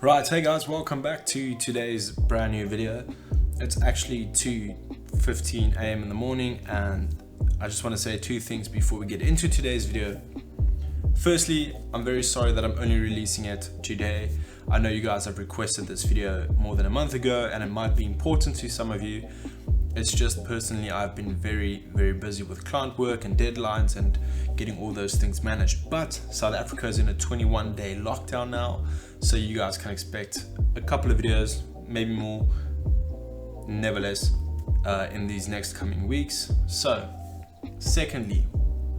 Right, hey guys, welcome back to today's brand new video. It's actually 2:15 a.m. in the morning, and I just want to say two things before we get into today's video. Firstly, I'm very sorry that I'm only releasing it today. I know you guys have requested this video more than a month ago, and it might be important to some of you. It's just personally, I've been very busy with client work and deadlines and getting all those things managed. But South Africa is in a 21-day lockdown now, so you guys can expect a couple of videos, maybe more, never less, in these next coming weeks. So, secondly,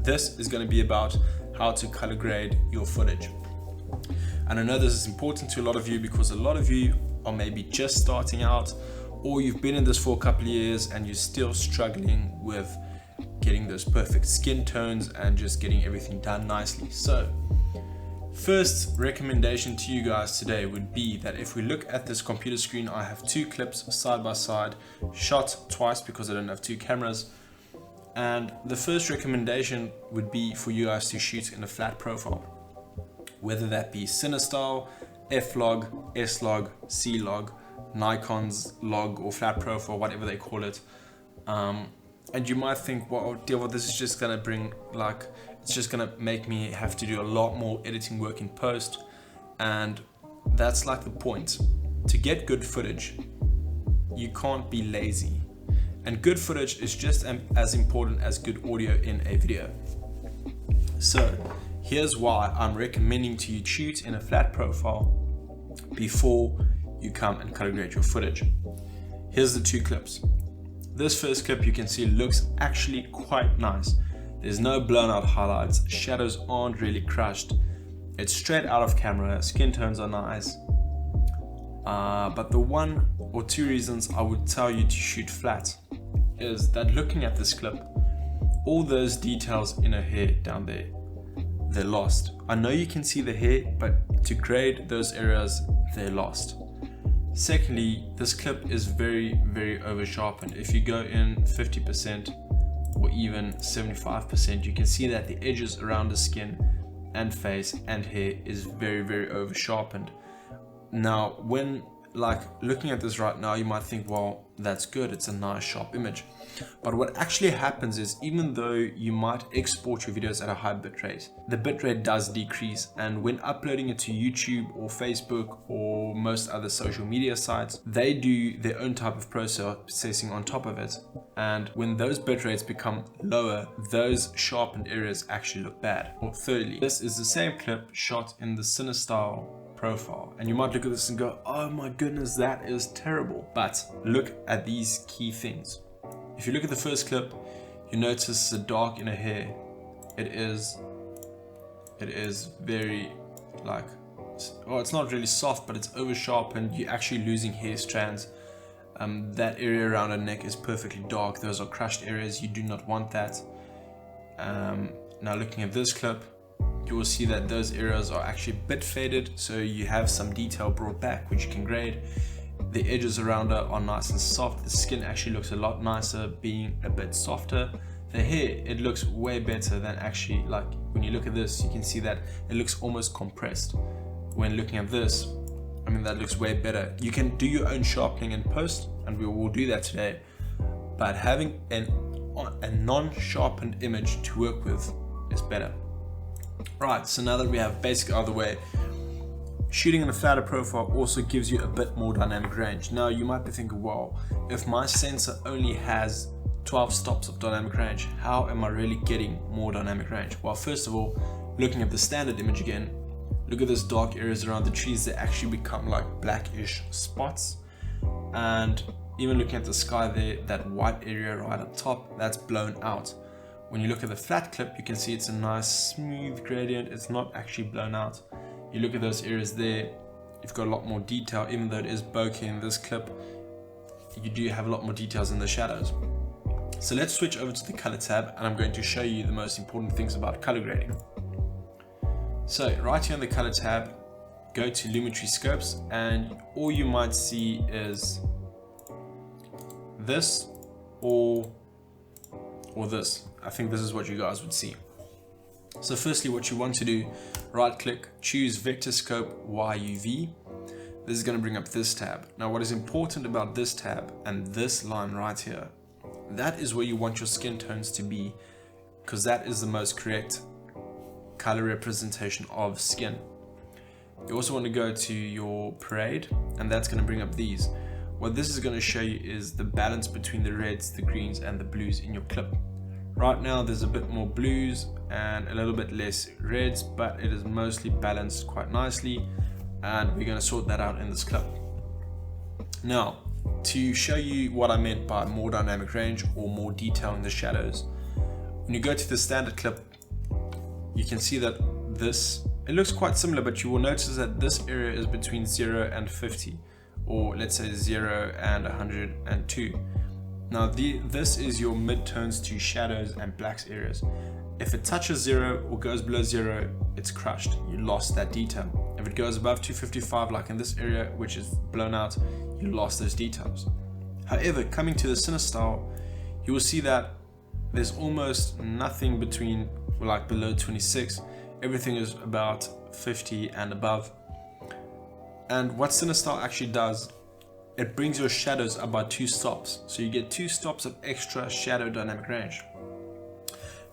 this is going to be about how to color grade your footage. And I know this is important to a lot of you because a lot of you are maybe just starting out, or you've been in this for a couple of years and you're still struggling with getting those perfect skin tones and just getting everything done nicely. So, first recommendation to you guys today would be that if we look at this computer screen, I have two clips side by side, shot twice because I don't have two cameras. And the first recommendation would be for you guys to shoot in a flat profile, whether that be CineStyle, F-Log, S-Log, C-Log, Nikon's log or flat profile, whatever they call it. And you might think, well, dear, well, this is just gonna bring, like, it's just gonna make me have to do a lot more editing work in post. And that's like the point. To get good footage, you can't be lazy. And good footage is just as important as good audio in a video. So here's why I'm recommending to you shoot in a flat profile before you come and color grade your footage. Here's the two clips. This first clip you can see looks actually quite nice. There's no blown out highlights, shadows aren't really crushed. It's straight out of camera, skin tones are nice. But the one or two reasons I would tell you to shoot flat is that looking at this clip, all those details in her hair down there, they're lost. I know you can see the hair, but to grade those areas, they're lost. Secondly, this clip is very over sharpened. If you go in 50% or even 75%, you can see that the edges around the skin and face and hair is very over sharpened. Now, when looking at this right now, you might think, well, that's good, it's a nice sharp image. But what actually happens is, even though you might export your videos at a high bitrate, the bitrate does decrease, and when uploading it to YouTube or Facebook or most other social media sites, they do their own type of processing on top of it. And when those bitrates become lower, those sharpened areas actually look bad. Or thirdly, this is the same clip shot in the CineStyle profile, and you might look at this and go, oh my goodness, that is terrible. But look at these key things. If you look at the first clip, you notice the dark in her hair. It is very it's not really soft, but it's over sharpened. You're actually losing hair strands. That area around her neck is perfectly dark. Those are crushed areas. You do not want that. Now looking at this clip, you will see that those areas are actually a bit faded, so you have some detail brought back, which you can grade. The edges around her are nice and soft. The skin actually looks a lot nicer, being a bit softer. The hair, it looks way better than actually, when you look at this, you can see that it looks almost compressed. When looking at this, I mean, that looks way better. You can do your own sharpening in post, and we will do that today. But having a non-sharpened image to work with is better. Right, so now that we have basic out of the way, shooting in a flatter profile also gives you a bit more dynamic range. Now you might be thinking, well, if my sensor only has 12 stops of dynamic range, how am I really getting more dynamic range? Well, first of all, looking at the standard image again, look at those dark areas around the trees. They actually become like blackish spots. And even looking at the sky there, that white area right up top, that's blown out. When you look at the flat clip, you can see it's a nice smooth gradient. It's not actually blown out. You look at those areas there, you've got a lot more detail. Even though it is bokeh in this clip, you do have a lot more details in the shadows. So let's switch over to the color tab, and I'm going to show you the most important things about color grading. So right here on the color tab, go to Lumetri Scopes, and all you might see is this or this. I think this is what you guys would see. So firstly, what you want to do, right click, choose Vector Scope YUV. this is going to bring up this tab. Now what is important about this tab and this line right here, that is where you want your skin tones to be, because that is the most correct color representation of skin. You also want to go to your parade, and that's going to bring up these. What this is going to show you is the balance between the reds, the greens, and the blues in your clip. Right now there's a bit more blues and a little bit less reds, but it is mostly balanced quite nicely, and we're going to sort that out in this clip. Now, to show you what I meant by more dynamic range or more detail in the shadows, when you go to the standard clip, you can see that it looks quite similar, but you will notice that this area is between 0 and 50, or let's say 0 and 102. Now this is your midtones to shadows and blacks areas. If it touches 0 or goes below 0, it's crushed. You lost that detail. If it goes above 255, like in this area, which is blown out, you lost those details. However, coming to the CineStyle, you will see that there's almost nothing between, like below 26. Everything is about 50 and above. And what CineStyle actually does, it brings your shadows up by 2 stops. So you get 2 stops of extra shadow dynamic range.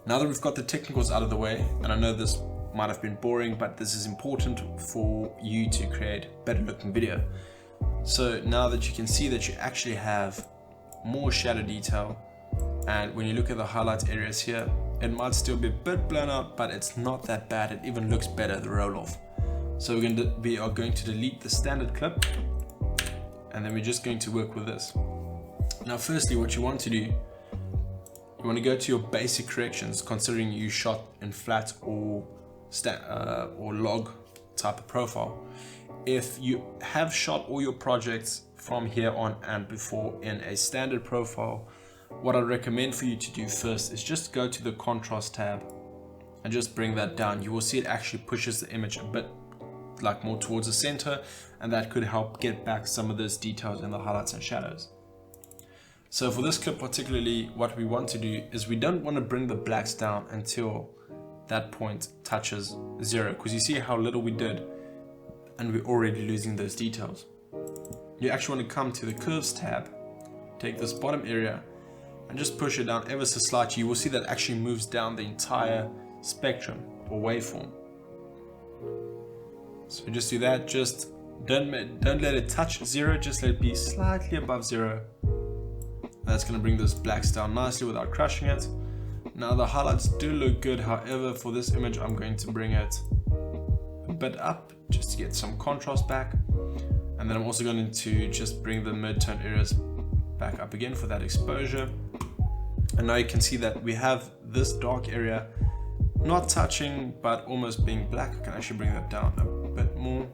Now that we've got the technicals out of the way, and I know this might have been boring, but this is important for you to create better looking video. So now that you can see that you actually have more shadow detail, and when you look at the highlight areas here, it might still be a bit blown out, but it's not that bad. It even looks better, the roll off. So we are going to delete the standard clip, and then we're just going to work with this. Now firstly, what you want to do, you want to go to your basic corrections, considering you shot in flat or log type of profile. If you have shot all your projects from here on and before in a standard profile, what I recommend for you to do first is just go to the contrast tab and just bring that down. You will see it actually pushes the image a bit like more towards the center, and that could help get back some of those details in the highlights and shadows. So for this clip particularly, what we want to do is we don't want to bring the blacks down until that point touches 0, because you see how little we did and we're already losing those details. You actually want to come to the curves tab, take this bottom area and just push it down ever so slightly. You will see that actually moves down the entire spectrum or waveform. So just do that, just don't let it touch 0, just let it be slightly above 0. That's going to bring those blacks down nicely without crushing it. Now the highlights do look good, however for this image I'm going to bring it a bit up just to get some contrast back, and then I'm also going to just bring the mid-tone areas back up again for that exposure. And now you can see that we have this dark area not touching but almost being black. I can actually bring that down a bit more,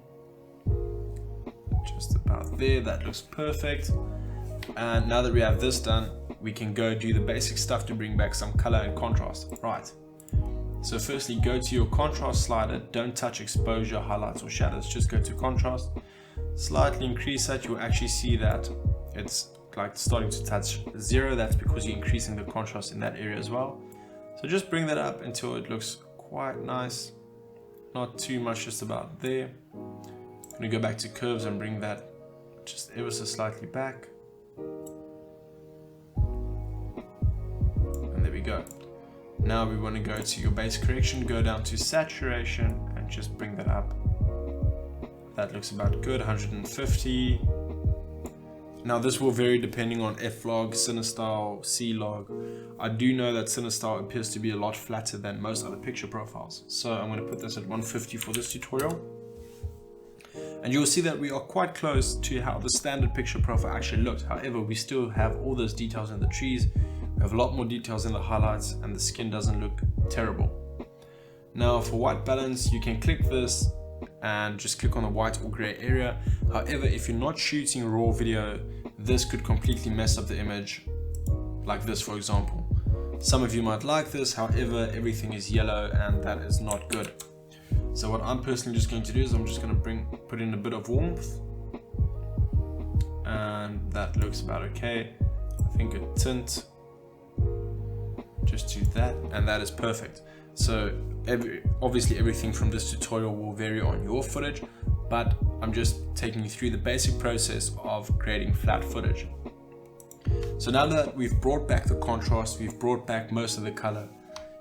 just about there. That looks perfect. And now that we have this done, we can go do the basic stuff to bring back some color and contrast. Right, so firstly go to your contrast slider, don't touch exposure, highlights or shadows, just go to contrast, slightly increase that. You'll actually see that it's like starting to touch 0. That's because you're increasing the contrast in that area as well. So just bring that up until it looks quite nice, not too much, just about there. I'm gonna go back to curves and bring that just ever so slightly back. And there we go. Now we want to go to your base correction, go down to saturation and just bring that up. That looks about good, 150. Now this will vary depending on F-Log, CineStyle, C-Log. I do know that CineStyle appears to be a lot flatter than most other picture profiles. So I'm going to put this at 150 for this tutorial. And you'll see that we are quite close to how the standard picture profile actually looks. However, we still have all those details in the trees. We have a lot more details in the highlights, and the skin doesn't look terrible. Now for white balance, you can click this and just click on the white or gray area. However, if you're not shooting raw video, this could completely mess up the image, like this for example. Some of you might like this, however everything is yellow and that is not good. So what I'm personally just going to do is I'm just going to put in a bit of warmth, and that looks about okay. I think a tint, just do that, and that is perfect. So obviously everything from this tutorial will vary on your footage, but I'm just taking you through the basic process of creating flat footage. So now that we've brought back the contrast, we've brought back most of the color,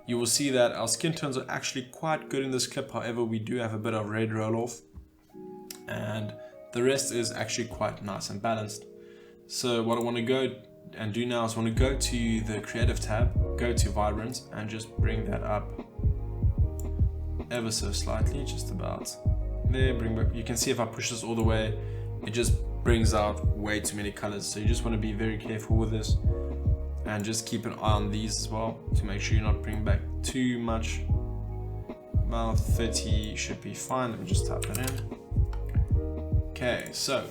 you will see that our skin tones are actually quite good in this clip. However, we do have a bit of red roll off, and the rest is actually quite nice and balanced. So what I want to go and do now is I want to go to the creative tab, go to vibrance, and just bring that up ever so slightly, just about there. Bring back, you can see if I push this all the way, it just brings out way too many colors. So you just want to be very careful with this, and just keep an eye on these as well to make sure you're not bringing back too much. About 30 should be fine. Let me just type that in. Okay, so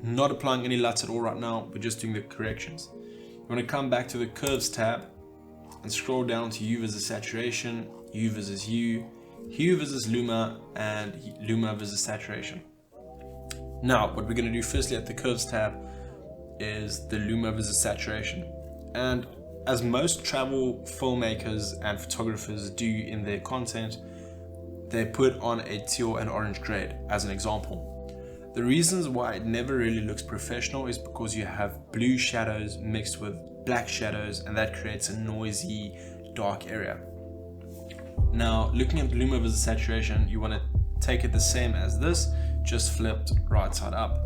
not applying any LUTs at all right now, we're just doing the corrections. You want to come back to the curves tab and scroll down to hue versus saturation, hue versus hue, hue versus luma, and luma versus saturation. Now what we're going to do firstly at the curves tab is the luma versus saturation. And as most travel filmmakers and photographers do in their content, they put on a teal and orange grade as an example. The reasons why it never really looks professional is because you have blue shadows mixed with black shadows, and that creates a noisy dark area. Now looking at luma versus saturation, you want to take it the same as this, just flipped right side up.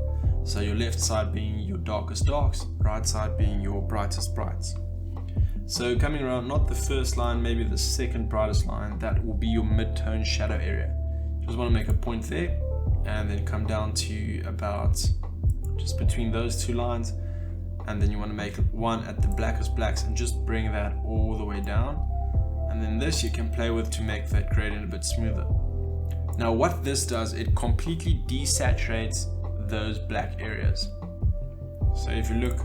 So your left side being your darkest darks, right side being your brightest brights. So coming around, not the first line, maybe the second brightest line, that will be your mid-tone shadow area. Just want to make a point there, and then come down to about just between those two lines, and then you want to make one at the blackest blacks and just bring that all the way down. And then this you can play with to make that gradient a bit smoother. Now what this does, it completely desaturates those black areas. So if you look,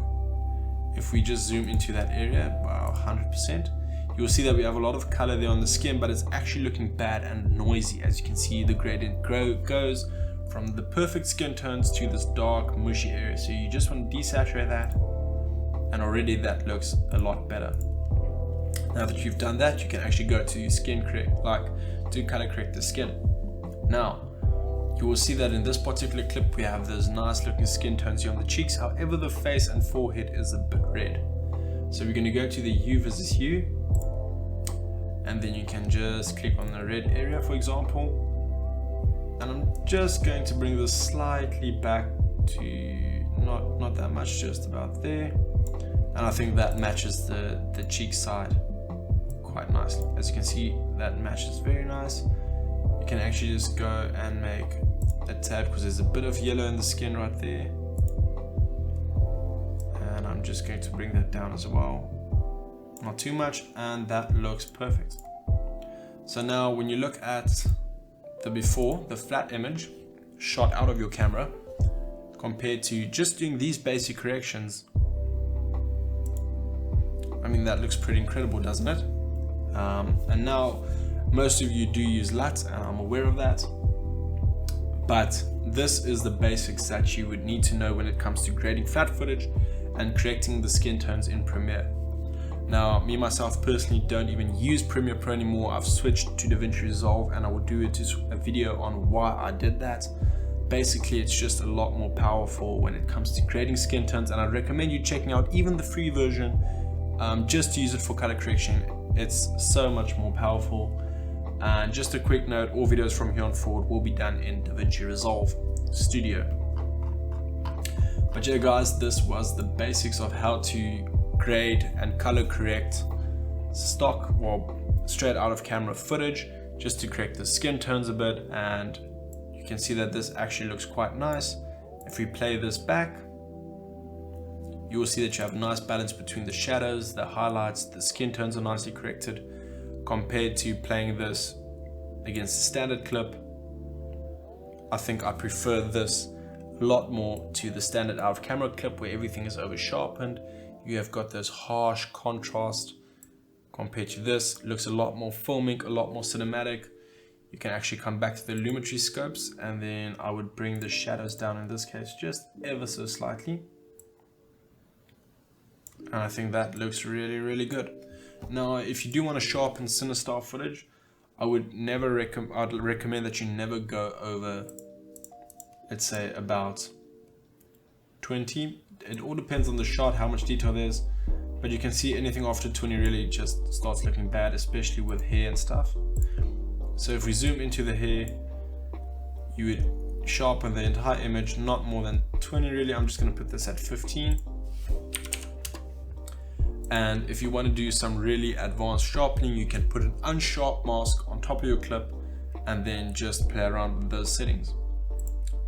if we just zoom into that area, wow, 100%, you'll see that we have a lot of color there on the skin, but it's actually looking bad and noisy. As you can see, the gradient goes from the perfect skin tones to this dark mushy area. So you just want to desaturate that, and already that looks a lot better. Now that you've done that, you can actually go to skin correct, like to color correct the skin. Now you will see that in this particular clip we have those nice looking skin tones here on the cheeks. However, the face and forehead is a bit red. So we're going to go to the hue versus hue, and then you can just click on the red area, for example. And I'm just going to bring this slightly back to not that much, just about there. And I think that matches the cheek side quite nicely. As you can see, that matches very nice. You can actually just go and make a tab, because there's a bit of yellow in the skin right there. And I'm just going to bring that down as well. Not too much, and that looks perfect. So now when you look at the before, the flat image shot out of your camera, compared to just doing these basic corrections, I mean, that looks pretty incredible, doesn't it? And now most of you do use LUT, and I'm aware of that, but this is the basics that you would need to know when it comes to creating flat footage and correcting the skin tones in Premiere. Now, me myself personally don't even use Premiere Pro anymore. I've switched to DaVinci Resolve, and I will do a video on why I did that. Basically, it's just a lot more powerful when it comes to creating skin tones, and I recommend you checking out even the free version, just to use it for color correction. It's so much more powerful. And just a quick note, all videos from here on forward will be done in DaVinci Resolve Studio. But yeah guys, this was the basics of how to grade and color correct stock, well, straight out of camera footage, just to correct the skin tones a bit. And you can see that this actually looks quite nice. If we play this back, you will see that you have a nice balance between the shadows, the highlights, the skin tones are nicely corrected, compared to playing this against a standard clip. I think I prefer this a lot more to the standard out of camera clip, where everything is over sharpened. You have got this harsh contrast. Compared to this, it looks a lot more filmic, a lot more cinematic. You can actually come back to the Lumetri scopes, and then I would bring the shadows down in this case just ever so slightly. And I think that looks really, really good. Now, if you do want to sharpen CineStar footage, I'd recommend that you never go over let's say about 20. It all depends on the shot, how much detail there's, but you can see anything after 20 really just starts looking bad, especially with hair and stuff. So if we zoom into the hair, you would sharpen the entire image, not more than 20 really. I'm just going to put this at 15. And if you want to do some really advanced sharpening, you can put an unsharp mask on top of your clip and then just play around with those settings.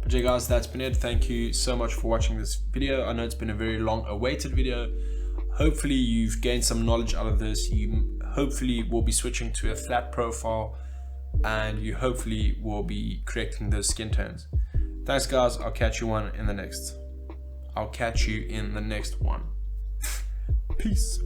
But yeah guys, that's been it. Thank you so much for watching this video. I know it's been a very long awaited video. Hopefully you've gained some knowledge out of this. You hopefully will be switching to a flat profile, and you hopefully will be correcting those skin tones. Thanks guys, I'll catch you in the next one. Peace.